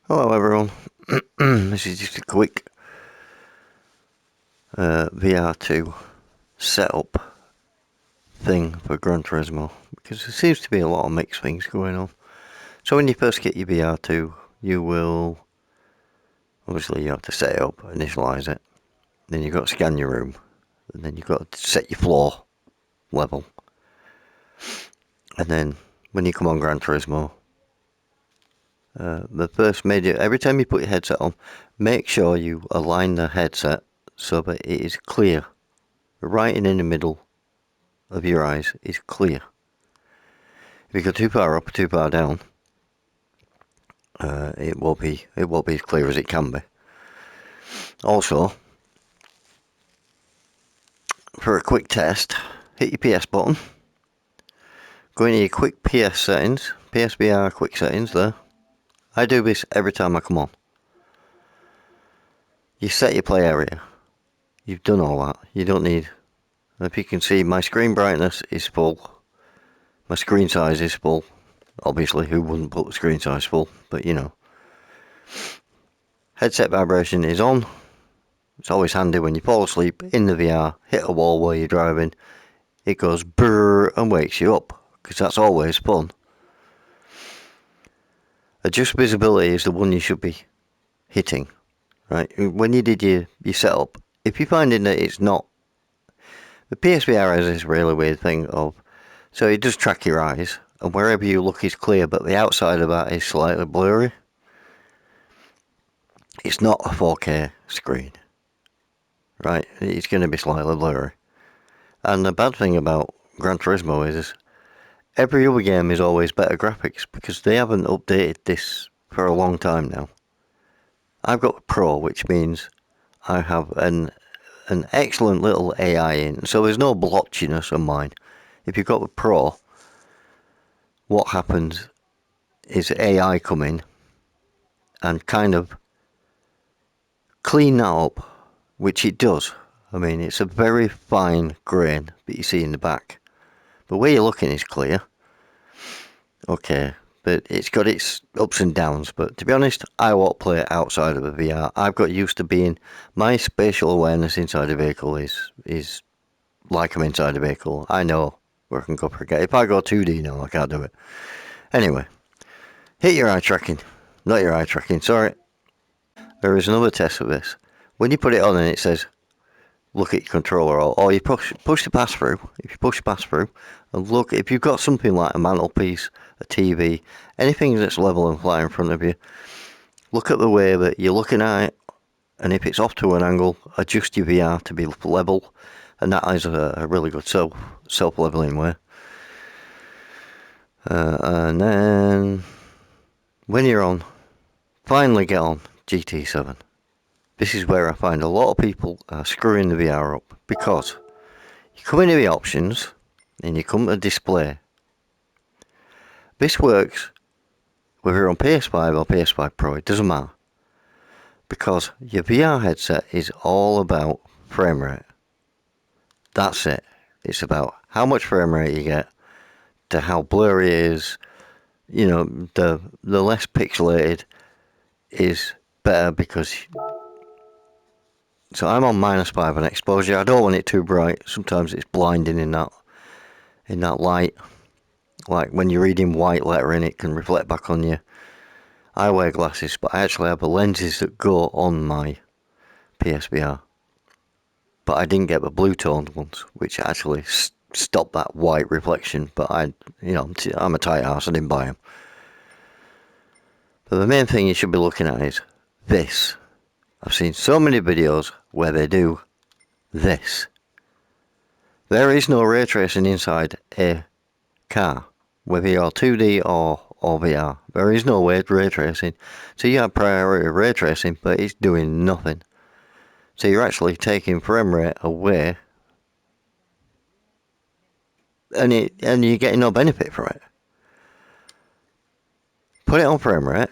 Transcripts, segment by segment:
Hello everyone, this is just a quick VR2 setup thing for Gran Turismo because there seems to be a lot of mixed things going on. So when you first get your VR2, you will, obviously you have to set it up, initialize it, then you've got to scan your room, and then you've got to set your floor level, and then when you come on Gran Turismo, the first major, every time you put your headset on, make sure you align the headset so that it is clear. The writing in the middle of your eyes is clear. If you go too far up or too far down, it won't be as clear as it can be. Also, for a quick test, hit your PS button, go into your quick PS settings, PSVR quick settings there. I do this every time I come on. You set your play area. You've done all that. You don't need. If you can see, my screen brightness is full. My screen size is full. Obviously, who wouldn't put the screen size full? But you know. Headset vibration is on. It's always handy when you fall asleep in the VR, hit a wall while you're driving, it goes brrr and wakes you up, because that's always fun. Adjust visibility is the one you should be hitting, right? When you did your setup, if you're finding that it's not, the PSVR has this really weird thing of, so it does track your eyes, and wherever you look is clear, but the outside of that is slightly blurry. It's not a 4K screen, right? It's going to be slightly blurry. And the bad thing about Gran Turismo is every other game is always better graphics because they haven't updated this for a long time now. I've got Pro, which means I have an excellent little AI in, so there's no blotchiness on mine. If you've got the Pro, what happens is AI come in and kind of clean that up, which it does. I mean, it's a very fine grain that you see in the back, but where you're looking is clear. Okay, but it's got its ups and downs. But to be honest, I won't play it outside of a VR. I've got used to being, my spatial awareness inside a vehicle is like I'm inside a vehicle. I know where I can go for a get. If I go 2D now, I can't do it. Anyway, hit your eye tracking. Not your eye tracking, sorry. There is another test of this. When you put it on and it says, look at your controller, or you push the pass through, if you push the pass through, and look, if you've got something like a mantelpiece, a TV, anything that's level and flat in front of you, look at the way that you're looking at it, and if it's off to an angle, adjust your VR to be level, and that is a really good self-leveling way. And then, when you're on, finally get on GT7. This is where I find a lot of people are screwing the VR up, because you come into the options, and you come to display. This works whether you're on PS5 or PS5 Pro, it doesn't matter. Because your VR headset is all about frame rate. That's it. It's about how much frame rate you get, to how blurry it is. You know, the less pixelated is better because. So I'm on -5 on exposure. I don't want it too bright. Sometimes it's blinding in that light. Like when you're reading white lettering, it can reflect back on you. I wear glasses, but I actually have the lenses that go on my PSVR. But I didn't get the blue toned ones, which actually stopped that white reflection. But I'm a tight ass. I didn't buy them. But the main thing you should be looking at is this. I've seen so many videos where they do this. There is no ray tracing inside a car, whether you're 2D or VR. There is no ray tracing. So you have priority ray tracing, but it's doing nothing. So you're actually taking frame rate away, and you're getting no benefit from it. Put it on frame rate,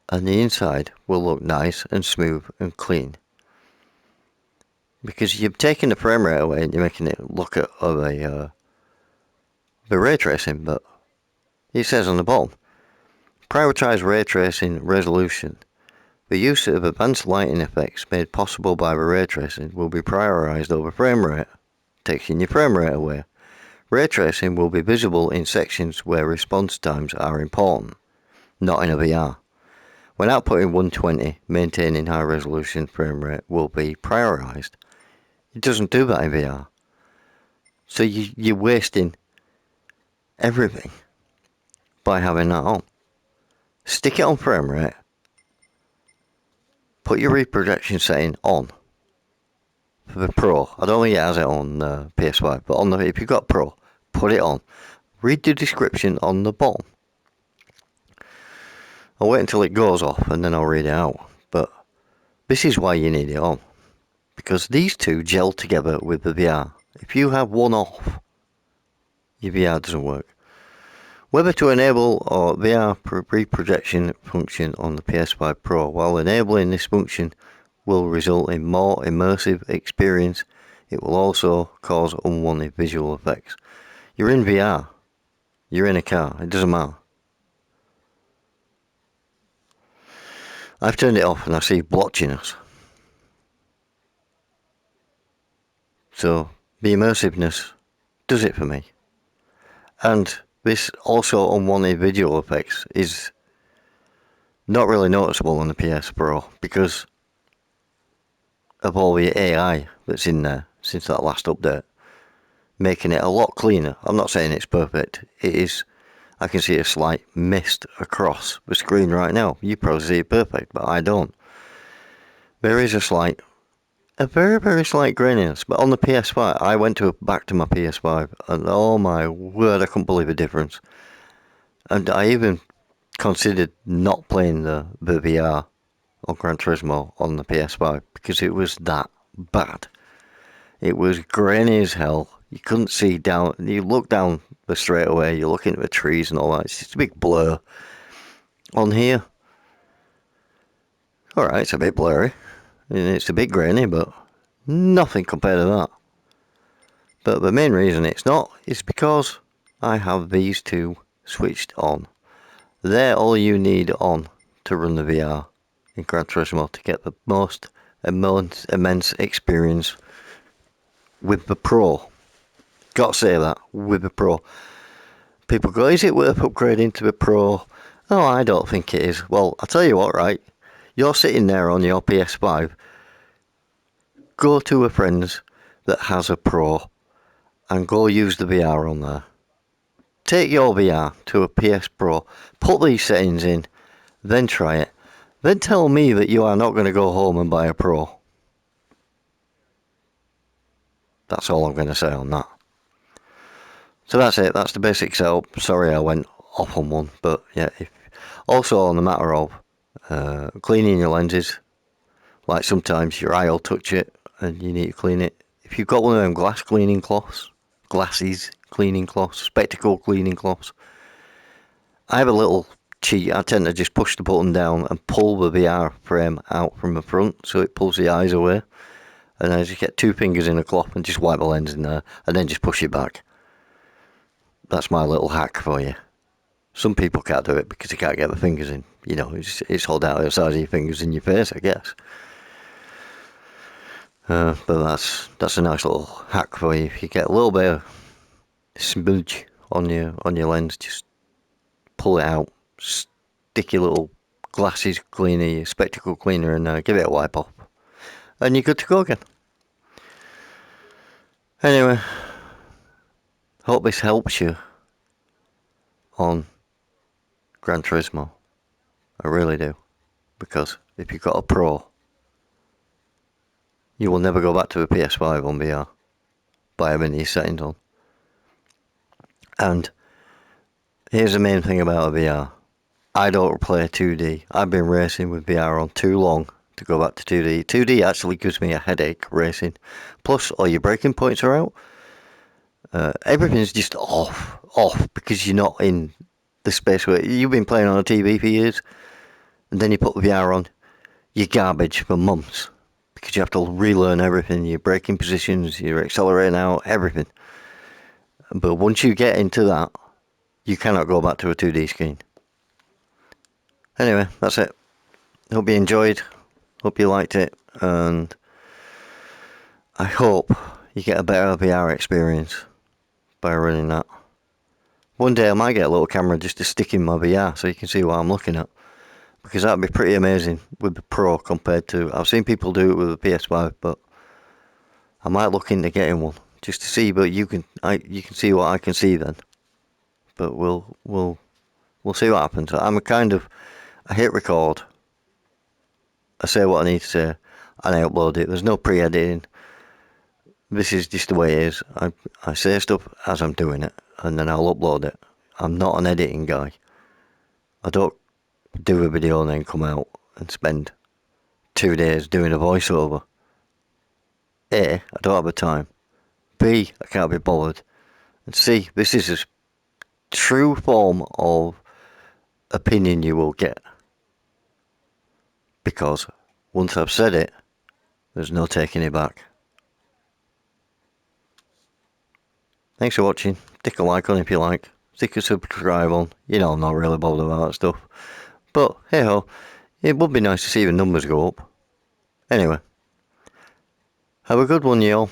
and the inside will look nice and smooth and clean. Because you're taking the frame rate away and you're making it look at the ray tracing, but it says on the bottom, Prioritize ray tracing resolution. The use of advanced lighting effects made possible by the ray tracing will be prioritized over frame rate, taking your frame rate away. Ray tracing will be visible in sections where response times are important, not in a VR. When outputting 120, maintaining high resolution frame rate will be prioritized. It doesn't do that in VR. So you're wasting everything by having that on. Stick it on frame rate. Put your reprojection setting on for the Pro. I don't think it has it on PS5, but if you've got Pro, put it on. Read the description on the bottom. I'll wait until it goes off and then I'll read it out. But this is why you need it on. Because these two gel together with the VR. If you have one off, your VR doesn't work. Whether to enable or VR reprojection function on the ps5 Pro. While enabling this function will result in more immersive experience, it will also cause unwanted visual effects. You're in VR. You're in a car. It doesn't matter. I've turned it off and I see blotchiness. So the immersiveness does it for me. And this also unwanted visual effects is not really noticeable on the PS Pro because of all the AI that's in there since that last update, making it a lot cleaner. I'm not saying it's perfect. It is. I can see a slight mist across the screen right now. You probably see it perfect, but I don't. There is a very, very slight graininess. But on the PS5, I went back to my PS5, and oh my word, I couldn't believe the difference. And I even considered not playing the VR on Gran Turismo on the PS5 because it was that bad. It was grainy as hell. You couldn't see down. You look down the straightaway, you're looking at the trees and all that. It's just a big blur. On here, alright, it's a bit blurry. And it's a bit grainy, but nothing compared to that. But the main reason it's not is because I have these two switched on. They're all you need on to run the VR in Gran Turismo to get the most immense experience with the Pro. Gotta say that, with the Pro. People go, is it worth upgrading to the Pro? Oh, I don't think it is. Well, I'll tell you what, right? You're sitting there on your PS5. Go to a friend's that has a Pro and go use the VR on there. Take your VR to a PS Pro, put these settings in, then try it. Then tell me that you are not going to go home and buy a Pro. That's all I'm going to say on that. So that's it. That's the basic setup. Sorry I went off on one, but yeah. Also on the matter of cleaning your lenses, like sometimes your eye will touch it and you need to clean it. If you've got one of them glasses cleaning cloths, spectacle cleaning cloths, I have a little cheat. I tend to just push the button down and pull the VR frame out from the front so it pulls the eyes away. And I just get two fingers in a cloth and just wipe the lens in there and then just push it back. That's my little hack for you. Some people can't do it because they can't get the fingers in. You know, it's hold out the size of your fingers in your face, I guess. But that's a nice little hack for you. If you get a little bit of smudge on your lens, just pull it out, stick your little glasses cleaner, your spectacle cleaner, and give it a wipe off, and you're good to go again. Anyway, hope this helps you on Gran Turismo. I really do, because if you've got a Pro, you will never go back to a PS5 on VR by having these settings on. And here's the main thing about a VR. I don't play 2D. I've been racing with VR on too long to go back to 2D. 2D actually gives me a headache racing. Plus, all your braking points are out. Everything's just off because you're not in the space where you've been playing on a TV for years, and then you put the VR on, you're garbage for months because you have to relearn everything, your braking positions, your accelerating out, everything. But once you get into that, you cannot go back to a 2D screen. Anyway, that's it. Hope you enjoyed. Hope you liked it. And I hope you get a better VR experience by running that. One day I might get a little camera just to stick in my VR so you can see what I'm looking at. Because that'd be pretty amazing with the Pro compared to... I've seen people do it with the ps5, but I might look into getting one just to see. But you can see what I can see then. But we'll see what happens. I hit record. I say what I need to say, and I upload it. There's no pre-editing. This is just the way it is. I say stuff as I'm doing it, and then I'll upload it. I'm not an editing guy. I don't do a video and then come out and spend 2 days doing a voiceover. A, I don't have the time. B, I can't be bothered. And C, this is a true form of opinion you will get. Because once I've said it, there's no taking it back. Thanks for watching. Stick a like on if you like. Stick a subscribe on. You know I'm not really bothered about that stuff. But hey ho, it would be nice to see the numbers go up. Anyway, have a good one, y'all.